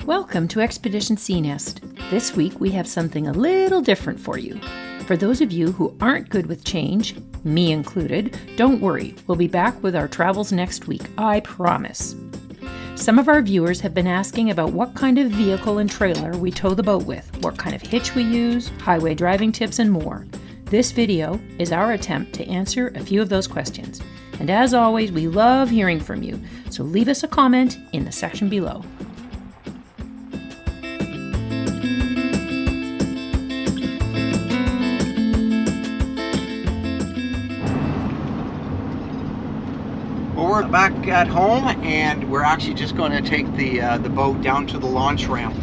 Welcome to Expedition Sea Nest. This week we have something a little different for you. For those of you who aren't good with change, me included, don't worry, we'll be back with our travels next week, I promise. Some of our viewers have been asking about what kind of vehicle and trailer we tow the boat with, what kind of hitch we use, highway driving tips, and more. This video is our attempt to answer a few of those questions. And as always, we love hearing from you, so leave us a comment in the section below. We're back at home, and we're actually just going to take the boat down to the launch ramp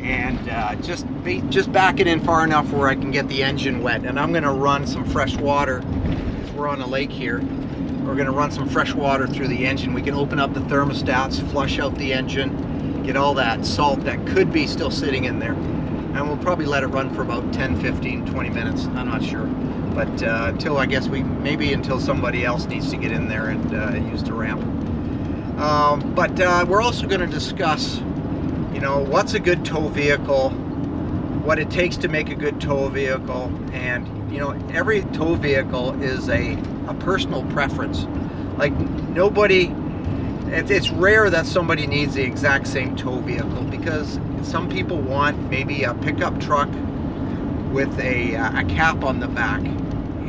and just back it in far enough where I can get the engine wet. And I'm going to run some fresh water, because we're on a lake here. We're going to run some fresh water through the engine. We can open up the thermostats, flush out the engine, get all that salt that could be still sitting in there. And we'll probably let it run for about 10, 15, 20 minutes. I'm not sure. But until, I guess, until somebody else needs to get in there and use the ramp. But we're also going to discuss, what's a good tow vehicle, what it takes to make a good tow vehicle, and every tow vehicle is a personal preference. Like it's rare that somebody needs the exact same tow vehicle, because some people want maybe a pickup truck with a cap on the back,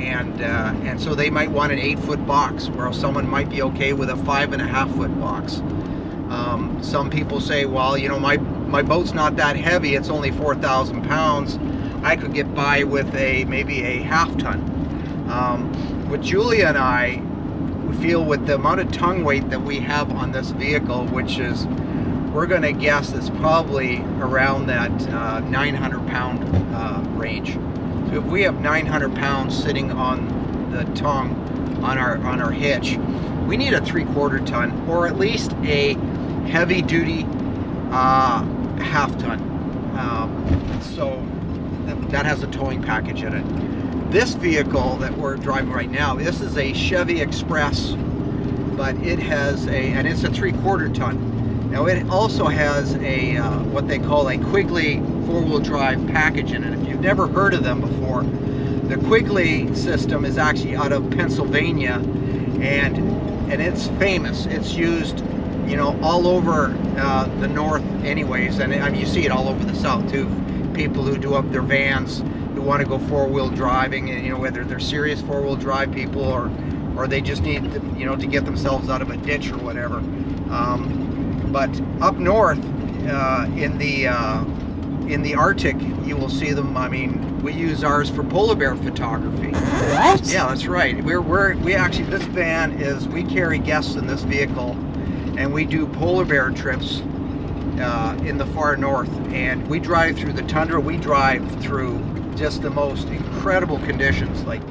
and so they might want an 8-foot box, where someone might be okay with a 5.5-foot box. Some people say, well, my boat's not that heavy, it's only 4,000 pounds, I could get by with maybe a half-ton. What Julia and I feel, with the amount of tongue weight that we have on this vehicle, which is, we're going to guess it's probably around that 900 pound range. So if we have 900 pounds sitting on the tongue on our hitch, we need a 3/4 ton, or at least a heavy duty half ton. So that has a towing package in it. This vehicle that we're driving right now, this is a Chevy Express, but it has and it's a 3/4 ton. Now it also has a what they call a Quigley 4-wheel drive package in it. If you've never heard of them before, the Quigley system is actually out of Pennsylvania, and it's famous. It's used, all over the north, anyways, and I mean, you see it all over the south too. People who do up their vans, who want to go 4-wheel driving, and whether they're serious 4-wheel drive people or they just need to get themselves out of a ditch or whatever. But up north, in the Arctic, you will see them. I mean, we use ours for polar bear photography. What? Yeah, that's right. We actually, this van is, we carry guests in this vehicle, and we do polar bear trips in the far north. And we drive through the tundra. We drive through just the most incredible conditions, like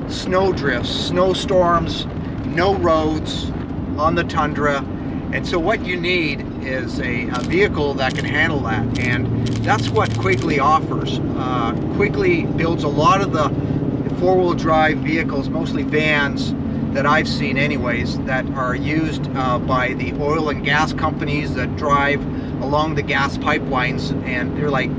snow drifts, snowstorms, no roads on the tundra. And so what you need is a vehicle that can handle that, and that's what Quigley offers. Quigley builds a lot of the 4-wheel drive vehicles, mostly vans, that I've seen anyways, that are used by the oil and gas companies that drive along the gas pipelines, and they're like,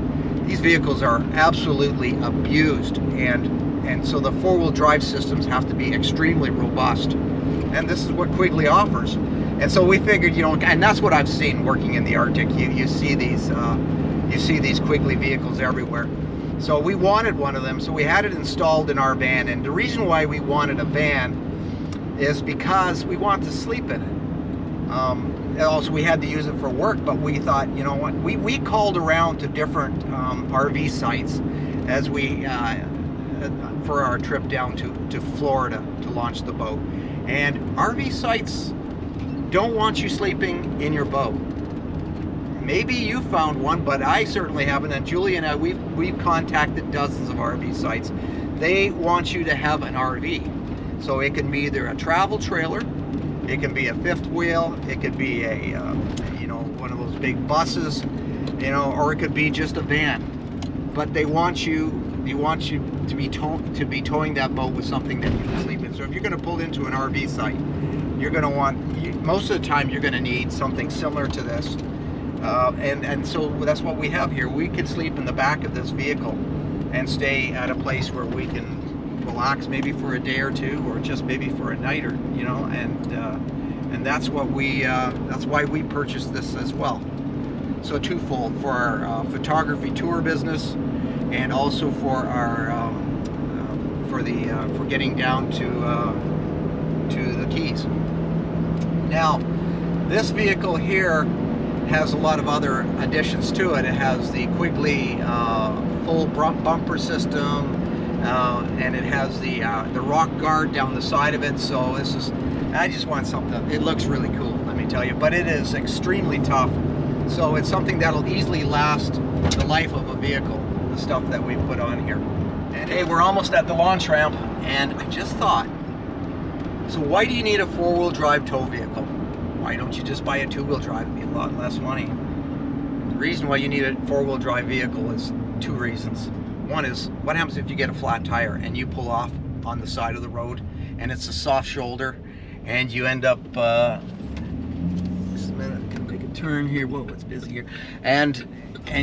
these vehicles are absolutely abused, and so the 4-wheel drive systems have to be extremely robust, and this is what Quigley offers. And so we figured, and that's what I've seen working in the Arctic. You see these Quigley vehicles everywhere. So we wanted one of them, so we had it installed in our van. And the reason why we wanted a van is because we wanted to sleep in it. Also, we had to use it for work, but we thought, what? We called around to different RV sites as for our trip down to Florida to launch the boat. And RV sites don't want you sleeping in your boat. Maybe you found one, but I certainly haven't. And Julie and I, we've contacted dozens of RV sites. They want you to have an RV. So it can be either a travel trailer, it can be a fifth wheel, it could be a one of those big buses, or it could be just a van. But they want you to be towing that boat with something that you can sleep in. So if you're going to pull into an RV site, you're going to want, most of the time you're going to need something similar to this. And so that's what we have here. We could sleep in the back of this vehicle and stay at a place where we can relax, maybe for a day or two, or just maybe for a night, or and that's what that's why we purchased this as well. So twofold, for our photography tour business, and also for our for getting down to the Keys. Now, this vehicle here has a lot of other additions to it. It has the Quigley full bumper system, and it has the rock guard down the side of it. So this is, I just want something. It looks really cool, let me tell you, but it is extremely tough. So it's something that'll easily last the life of a vehicle, the stuff that we put on here. And hey, we're almost at the launch ramp, and I just thought, so why do you need a four-wheel drive tow vehicle? Why don't you just buy a two-wheel drive? It'd be a lot less money. The reason why you need a four-wheel drive vehicle is two reasons. One is, what happens if you get a flat tire and you pull off on the side of the road and it's a soft shoulder and you end up, just a minute, I'm gonna make a turn here, whoa, it's busy here, and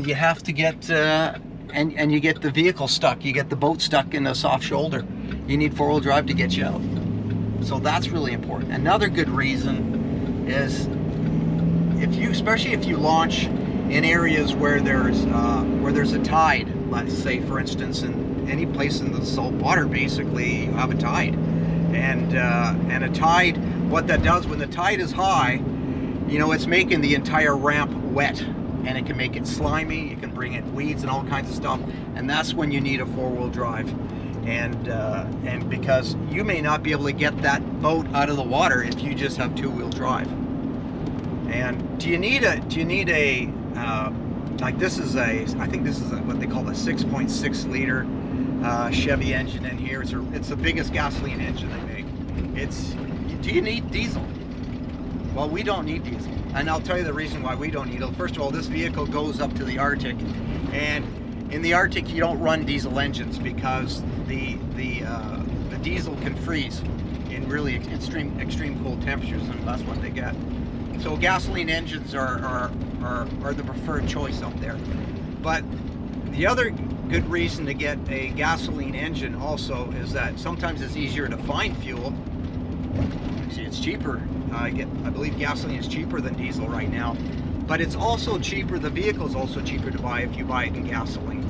you have to get, and you get the vehicle stuck, you get the boat stuck in a soft shoulder. You need four-wheel drive to get you out. So that's really important. Another good reason is, especially if you launch in areas where there's a tide. Let's say, for instance, in any place in the salt water, basically you have a tide, and a tide. What that does when the tide is high, it's making the entire ramp wet, and it can make it slimy. It can bring in weeds and all kinds of stuff, and that's when you need a four-wheel drive. And because you may not be able to get that boat out of the water if you just have two-wheel drive. And do you need a like this is I think this is what they call a 6.6 liter Chevy engine in here. It's the biggest gasoline engine they make. Do you need diesel? Well, we don't need diesel, and I'll tell you the reason why we don't need it. First of all, this vehicle goes up to the Arctic, and in the Arctic you don't run diesel engines because the diesel can freeze in really extreme cold temperatures, and that's what they get. So gasoline engines are the preferred choice up there. But the other good reason to get a gasoline engine also is that sometimes it's easier to find fuel. Actually, it's cheaper. I believe gasoline is cheaper than diesel right now, but it's also cheaper. The vehicle is also cheaper to buy if you buy it in gasoline.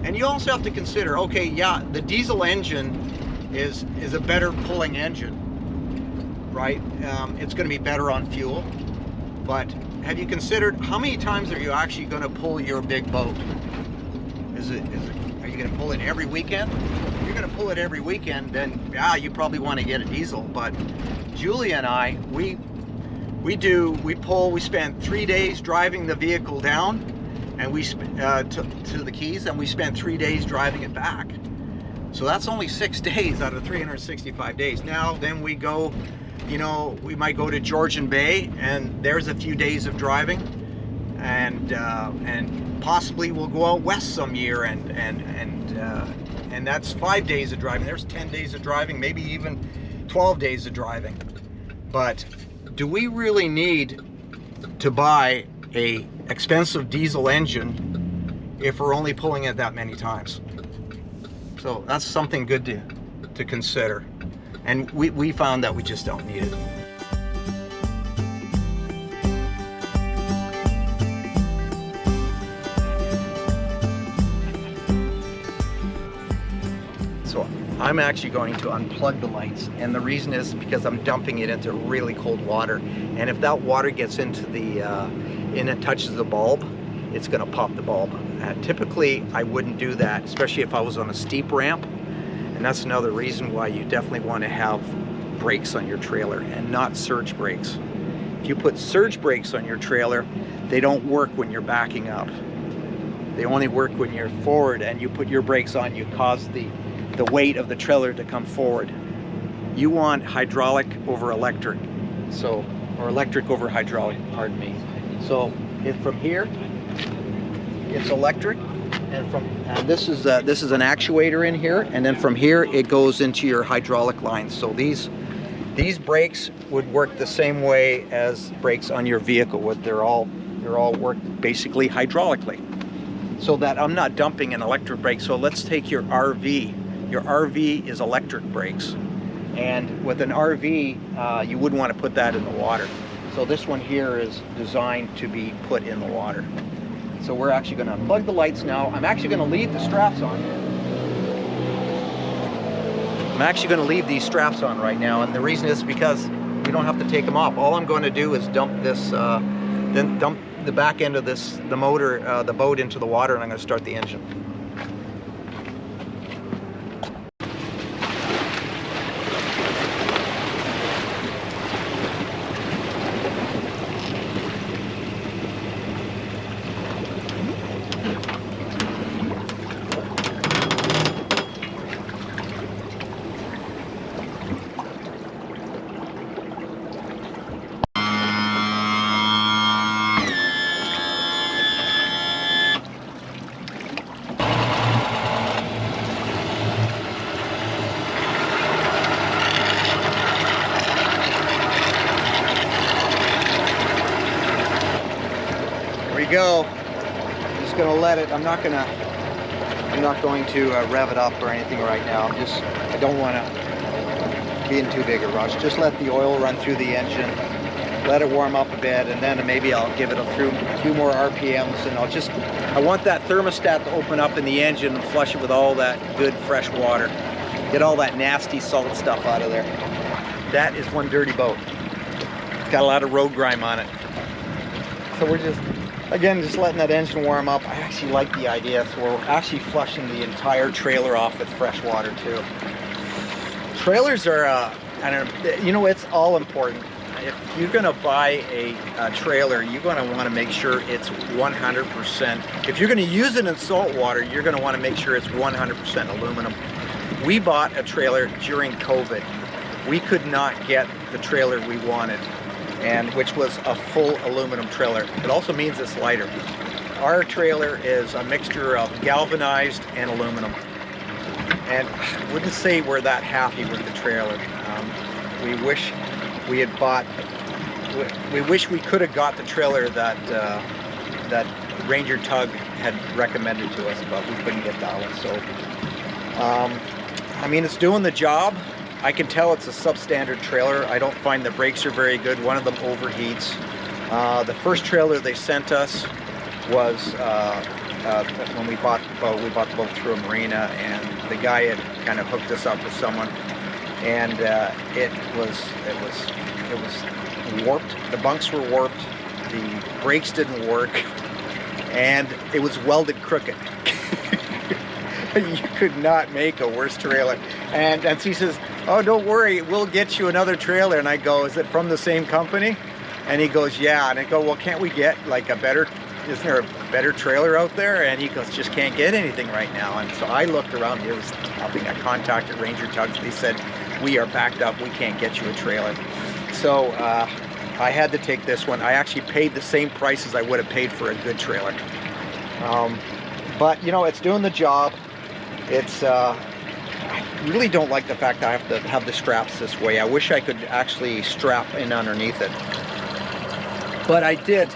And you also have to consider, okay, yeah, the diesel engine is a better pulling engine, right? It's going to be better on fuel. But have you considered how many times are you actually going to pull your big boat? Are you going to pull it every weekend? If you're going to pull it every weekend, then yeah, you probably want to get a diesel. But Julie and I, we spend 3 days driving the vehicle down, and to the Keys, and we spent 3 days driving it back. So that's only 6 days out of 365 days. Now then we go, we might go to Georgian Bay, and there's a few days of driving, and possibly we'll go out west some year, and that's 5 days of driving. There's 10 days of driving, maybe even 12 days of driving. But do we really need to buy a expensive diesel engine if we're only pulling it that many times? So that's something good to consider. And we found that we just don't need it. So I'm actually going to unplug the lights, and the reason is because I'm dumping it into really cold water, and if that water gets into and it touches the bulb, it's going to pop the bulb. Typically I wouldn't do that, especially if I was on a steep ramp. And that's another reason why you definitely want to have brakes on your trailer and not surge brakes. If you put surge brakes on your trailer, they don't work when you're backing up. They only work when you're forward, and you put your brakes on, you cause the weight of the trailer to come forward. You want hydraulic over electric, or electric over hydraulic, pardon me. So from here, it's electric. And this is an actuator in here, and then from here it goes into your hydraulic lines. So these brakes would work the same way as brakes on your vehicle would. They're all They're all worked basically hydraulically, so that I'm not dumping an electric brake. So let's take your RV. Your RV is electric brakes, and with an RV, you wouldn't want to put that in the water. So this one here is designed to be put in the water. So we're actually going to unplug the lights now. I'm actually going to leave the straps on. I'm actually going to leave these straps on right now, and the reason is because we don't have to take them off. All I'm going to do is dump this, then dump the back end of this, the motor, the boat into the water, and I'm going to start the engine. Go. I'm just gonna let it. I'm not going to rev it up or anything right now. I don't want to be in too big a rush. Just let the oil run through the engine, let it warm up a bit, and then maybe I'll give it a few more RPMs, and I want that thermostat to open up in the engine and flush it with all that good fresh water. Get all that nasty salt stuff out of there. That is one dirty boat. It's got a lot of road grime on it. So we're just letting that engine warm up. I actually like the idea, so we're actually flushing the entire trailer off with fresh water too. Trailers are, I don't know, you know, it's all important. If you're gonna buy a trailer, you're gonna wanna make sure it's 100%. If you're gonna use it in salt water, you're gonna wanna make sure it's 100% aluminum. We bought a trailer during COVID. We could not get the trailer we wanted, and which was a full aluminum trailer. It also means it's lighter. Our trailer is a mixture of galvanized and aluminum, and I wouldn't say we're that happy with the trailer. We wish we had bought. We wish we could have got the trailer that that Ranger Tug had recommended to us, but we couldn't get that one. So, I mean, it's doing the job. I can tell it's a substandard trailer. I don't find the brakes are very good. One of them overheats. The first trailer they sent us was when we bought the boat. We bought the boat through a marina, and the guy had kind of hooked us up with someone, and it was warped. The bunks were warped. The brakes didn't work, and it was welded crooked. You could not make a worse trailer. And she says, "Oh, don't worry, we'll get you another trailer." And I go, "Is it from the same company?" And he goes, "Yeah." And I go, "Well, can't we get like isn't there a better trailer out there?" And he goes, "Just can't get anything right now." And so I looked around. There was something. I contacted Ranger Tugs. They said, "We are backed up. We can't get you a trailer." So I had to take this one. I actually paid the same price as I would have paid for a good trailer. But you know, it's doing the job. It's I really don't like the fact that I have to have the straps this way. I wish I could actually strap in underneath it, but I did.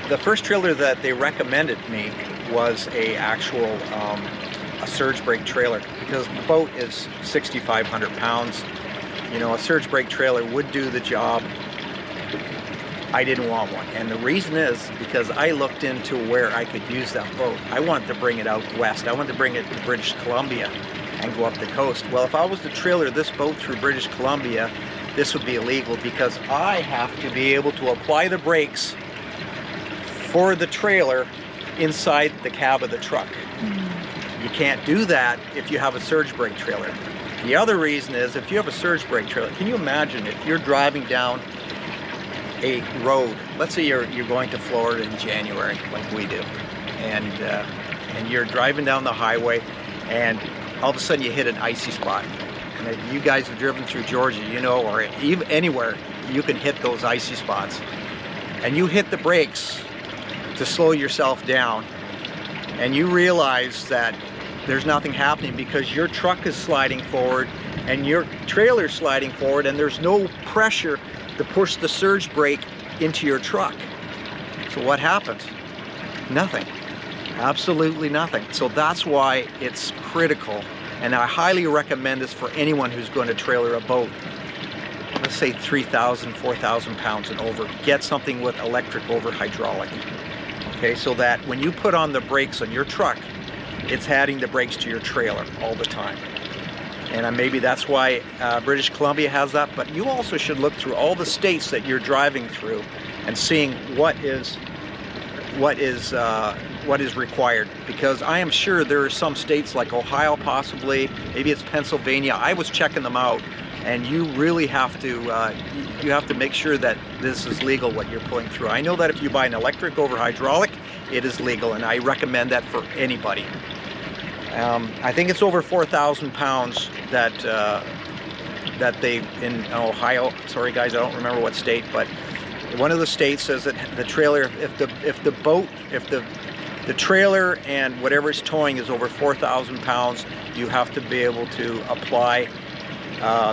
The first trailer that they recommended me was a surge brake trailer, because the boat is 6,500 pounds. You know, a surge brake trailer would do the job. I didn't want one, and the reason is because I looked into where I could use that boat. I wanted to bring it out west. I wanted to bring it to British Columbia and go up the coast. Well, if I was to trailer this boat through British Columbia, this would be illegal, because I have to be able to apply the brakes for the trailer inside the cab of the truck. You can't do that if you have a surge brake trailer. The other reason is, if you have a surge brake trailer, can you imagine if you're driving down a road, let's say you're going to Florida in January like we do, and you're driving down the highway, and all of a sudden you hit an icy spot. And if you guys have driven through Georgia, you know, or even anywhere, you can hit those icy spots, and you hit the brakes to slow yourself down, and you realize that there's nothing happening because your truck is sliding forward and your trailer's sliding forward, and there's no pressure to push the surge brake into your truck. So what happens? Nothing. Absolutely nothing. So that's why it's critical, and I highly recommend this for anyone who's going to trailer a boat. Let's say 3,000, 4,000 pounds and over. Get something with electric over hydraulic. Okay, so that when you put on the brakes on your truck, it's adding the brakes to your trailer all the time. And maybe that's why British Columbia has that, but you also should look through all the states that you're driving through and seeing what is required, because I am sure there are some states like Ohio, possibly, maybe it's Pennsylvania. I was checking them out, and you really have to make sure that this is legal, what you're pulling through. I know that if you buy an electric over hydraulic, it is legal, and I recommend that for anybody. I think it's over 4,000 pounds that they in Ohio. Sorry guys, I don't remember what state, but one of the states says that the trailer, if the trailer and whatever it's towing is over 4,000 pounds, you have to be able to apply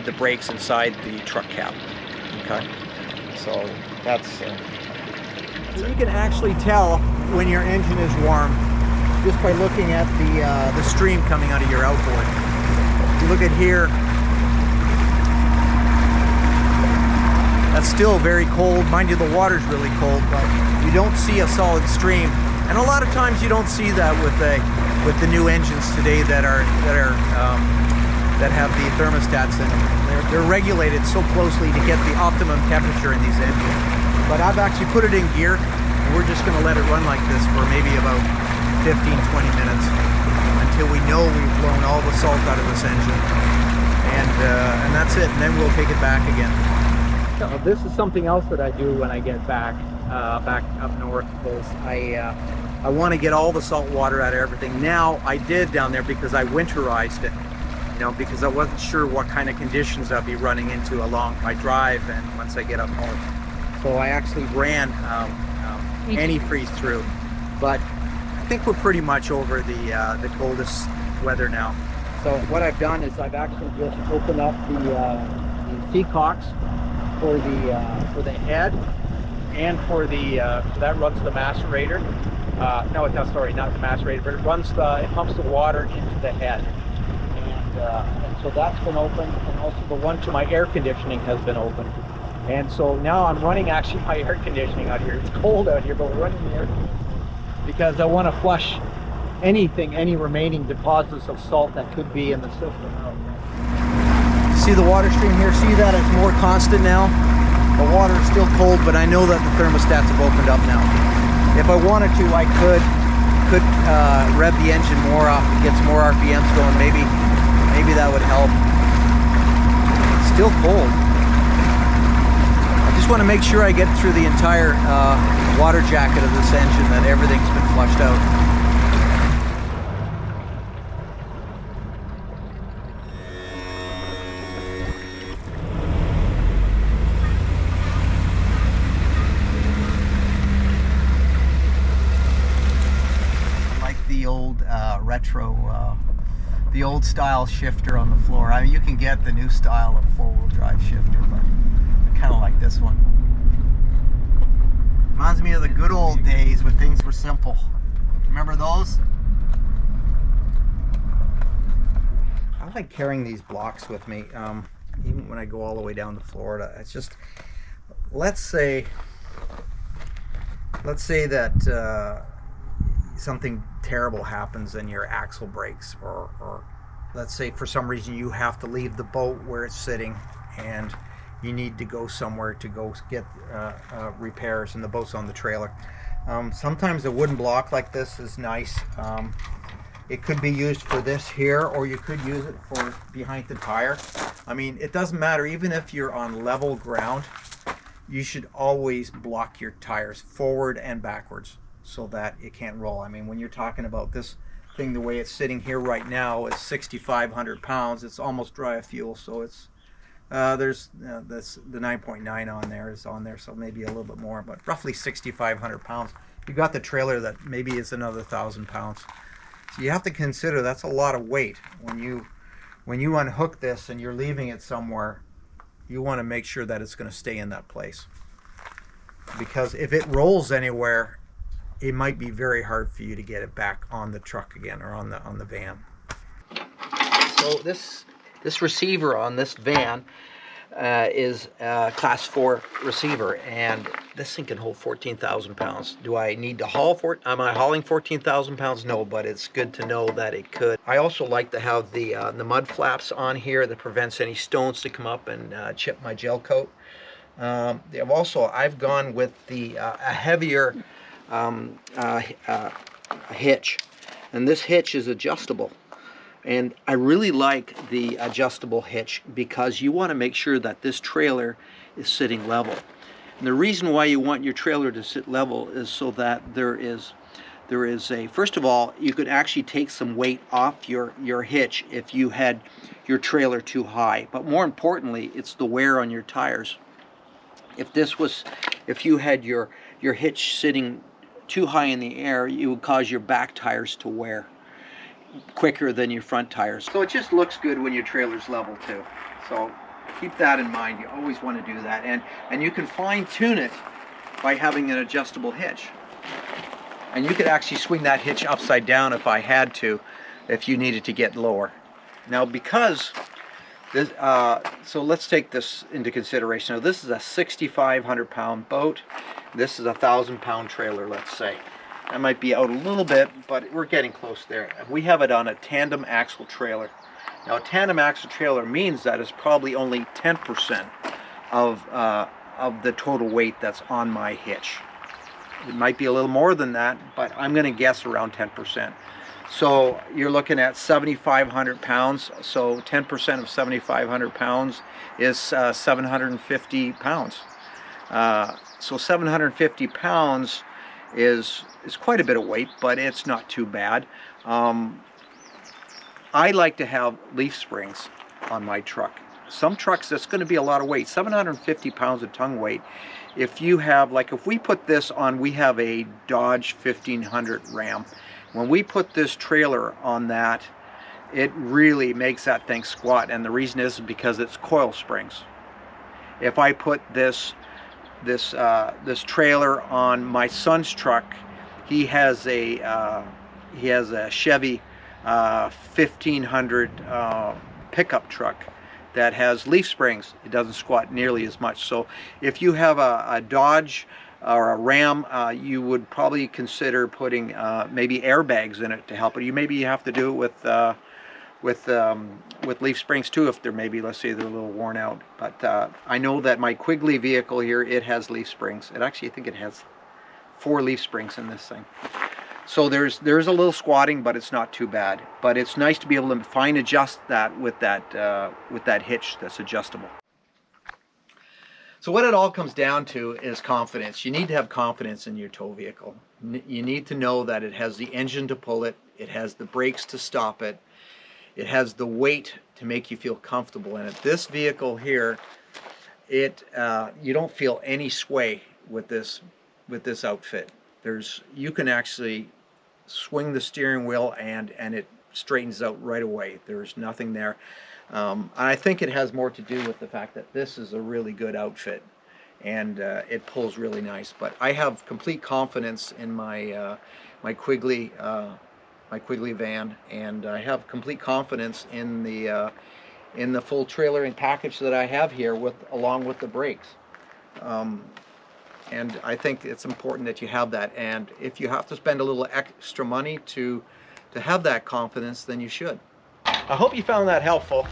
the brakes inside the truck cab. Okay, so that's. So you can actually tell when your engine is warm just by looking at the stream coming out of your outboard. If you look at here, that's still very cold. Mind you, the water's really cold, but you don't see a solid stream. And a lot of times you don't see that with the new engines today that have the thermostats in them. They're regulated so closely to get the optimum temperature in these engines. But I've actually put it in gear, and we're just going to let it run like this for maybe about 15-20 minutes until we know we've blown all the salt out of this engine, and that's it, and then we'll take it back again. So this is something else that I do when I get back up north, because I want to get all the salt water out of everything. Now I did down there because I winterized it, you know, because I wasn't sure what kind of conditions I'd be running into along my drive and once I get up north. So I actually ran antifreeze through, but I think we're pretty much over the coldest weather now. So what I've done is I've actually just opened up the seacocks for the head and for that runs the macerator. No, it does. Sorry, not the macerator, but it pumps the water into the head, and so that's been opened, and also the one to my air conditioning has been opened. And so now I'm running actually my air conditioning out here. It's cold out here, but we're running the air conditioning because I want to flush any remaining deposits of salt that could be in the system out. See the water stream here? See that it's more constant now? The water is still cold, but I know that the thermostats have opened up now. If I wanted to, I could rev the engine more up and get some more RPMs going. Maybe that would help. It's still cold. I just want to make sure I get through the entire water jacket of this engine, that everything's been flushed out. The old retro, the old style shifter on the floor. I mean, you can get the new style of four-wheel drive shifter, but I kind of like this one. Reminds me of the good old days when things were simple. Remember those? I like carrying these blocks with me, even when I go all the way down to Florida. It's just, let's say that something terrible happens and your axle breaks, or let's say for some reason you have to leave the boat where it's sitting and you need to go somewhere to go get repairs, and the boat's on the trailer. Sometimes a wooden block like this is nice. It could be used for this here, or you could use it for behind the tire. I mean, it doesn't matter. Even if you're on level ground, you should always block your tires forward and backwards so that it can't roll. I mean, when you're talking about this thing, the way it's sitting here right now is 6,500 pounds. It's almost dry of fuel, so it's there's the 9.9 on there is on there, so maybe a little bit more, but roughly 6,500 pounds. You got the trailer that maybe is another 1,000 pounds. So you have to consider that's a lot of weight. When you unhook this and you're leaving it somewhere, you want to make sure that it's going to stay in that place. because if it rolls anywhere, it might be very hard for you to get it back on the truck again or on the van. So this receiver on this van is a class 4 receiver, and this thing can hold 14,000 pounds. Do I need to haul for it? Am I hauling 14,000 pounds? No, but it's good to know that it could. I also like to have the mud flaps on here that prevents any stones to come up and chip my gel coat. I've gone with a heavier hitch, and this hitch is adjustable. And I really like the adjustable hitch because you want to make sure that this trailer is sitting level. And the reason why you want your trailer to sit level is so that there is first of all, you could actually take some weight off your hitch if you had your trailer too high. But more importantly, it's the wear on your tires. If you had your hitch sitting too high in the air, it would cause your back tires to wear quicker than your front tires. So it just looks good when your trailer's level too. So keep that in mind. You always want to do that, and you can fine tune it by having an adjustable hitch. And you could actually swing that hitch upside down if I had to, if you needed to get lower. Now because this, so let's take this into consideration. Now this is a 6,500 pound boat. This is a 1,000 pound trailer, let's say. That might be out a little bit, but we're getting close there. We have it on a tandem axle trailer. Now a tandem axle trailer means that it's probably only 10% of the total weight that's on my hitch. It might be a little more than that, but I'm going to guess around 10%. So you're looking at 7,500 pounds. So 10% of 7,500 pounds is 750 pounds. So 750 pounds is quite a bit of weight, but it's not too bad. I like to have leaf springs on my truck. Some trucks, that's going to be a lot of weight. 750 pounds of tongue weight. If you have, like if we put this on, we have a Dodge 1500 Ram. When we put this trailer on that, it really makes that thing squat, and the reason is because it's coil springs. If I put this trailer on my son's truck, he has a Chevy 1500 pickup truck that has leaf springs. It doesn't squat nearly as much. So if you have a Dodge or a Ram, you would probably consider putting maybe airbags in it to help it. Maybe you have to do it with leaf springs too, if they're maybe, let's say they're a little worn out. But I know that my Quigley vehicle here, it has leaf springs. I think it has 4 leaf springs in this thing. So there's a little squatting, but it's not too bad. But it's nice to be able to fine adjust that with that hitch that's adjustable. So what it all comes down to is confidence. You need to have confidence in your tow vehicle. You need to know that it has the engine to pull it, it has the brakes to stop it, it has the weight to make you feel comfortable in it. This vehicle here, you don't feel any sway with this outfit. You can actually swing the steering wheel and it straightens out right away. There's nothing there. I think it has more to do with the fact that this is a really good outfit, and it pulls really nice. But I have complete confidence in my Quigley van, and I have complete confidence in the full trailering package that I have here along with the brakes. And I think it's important that you have that. And if you have to spend a little extra money to have that confidence, then you should. I hope you found that helpful.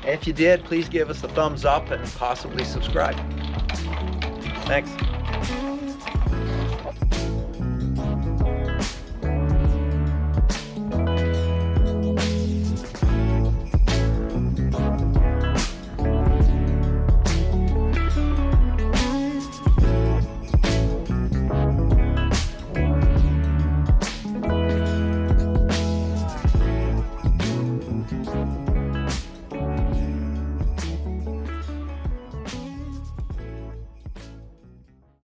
And if you did, please give us a thumbs up and possibly subscribe. Thanks.